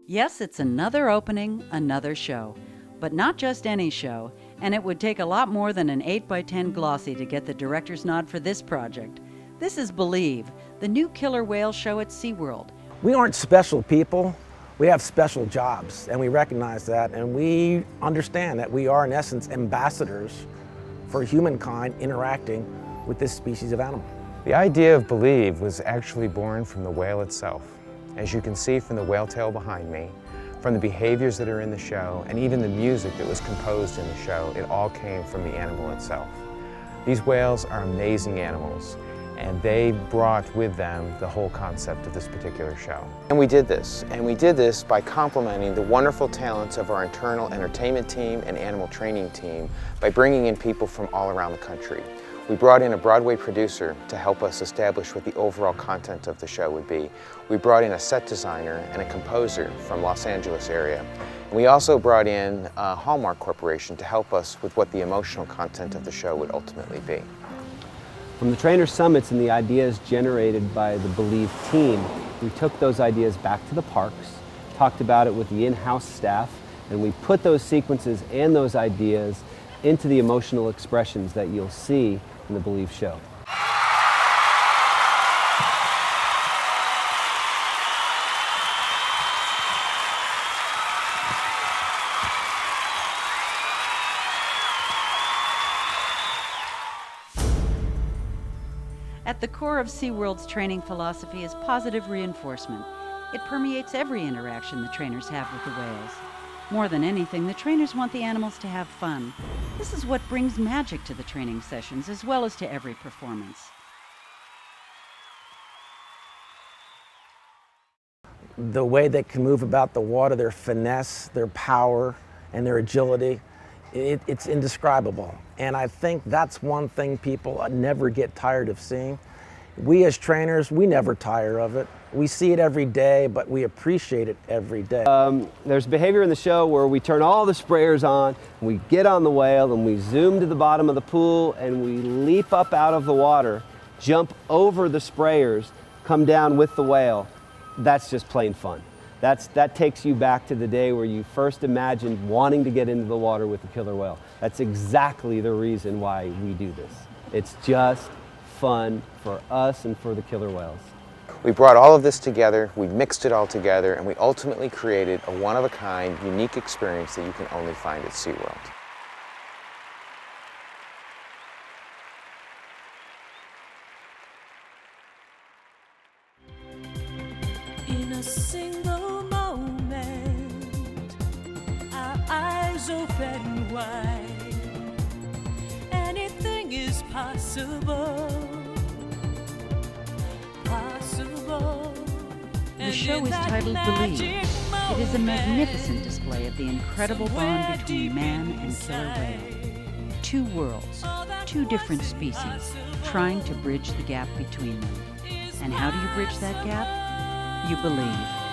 Yes, it's another opening, another show. But not just any show, and it would take a lot more than an 8x10 glossy to get the director's nod for this project. This is Believe, the new killer whale show at SeaWorld. We aren't special people, we have special jobs, and we recognize that, and we understand that we are, in essence, ambassadors for humankind interacting with this species of animal. The idea of Believe was actually born from the whale itself. As you can see from the whale tail behind me, from the behaviors that are in the show, and even the music that was composed in the show, it all came from the animal itself. These whales are amazing animals, and they brought with them the whole concept of this particular show. And we did this by complementing the wonderful talents of our internal entertainment team and animal training team by bringing in people from all around the country. We brought in a Broadway producer to help us establish what the overall content of the show would be. We brought in a set designer and a composer from Los Angeles area. And we also brought in Hallmark Corporation to help us with what the emotional content of the show would ultimately be. From the trainer summits and the ideas generated by the Believe team, we took those ideas back to the parks, talked about it with the in-house staff, and we put those sequences and those ideas into the emotional expressions that you'll see in the Believe show. At the core of SeaWorld's training philosophy is positive reinforcement. It permeates every interaction the trainers have with the whales. More than anything, the trainers want the animals to have fun. This is what brings magic to the training sessions as well as to every performance. The way they can move about the water, their finesse, their power, and their agility, it's indescribable. And I think that's one thing people never get tired of seeing. We as trainers, we never tire of it. We see it every day, but we appreciate it every day. There's behavior in the show where we turn all the sprayers on, and we get on the whale, and we zoom to the bottom of the pool, and we leap up out of the water, jump over the sprayers, come down with the whale. That's just plain fun. That takes you back to the day where you first imagined wanting to get into the water with the killer whale. That's exactly the reason why we do this. It's just fun for us and for the killer whales. We brought all of this together, we mixed it all together, and we ultimately created a one-of-a-kind, unique experience that you can only find at SeaWorld. In a single moment, our eyes open wide. Anything is possible. The show is titled Believe. It is a magnificent display of the incredible bond between man and killer whale. Two worlds, two different species, trying to bridge the gap between them. And how do you bridge that gap? You believe.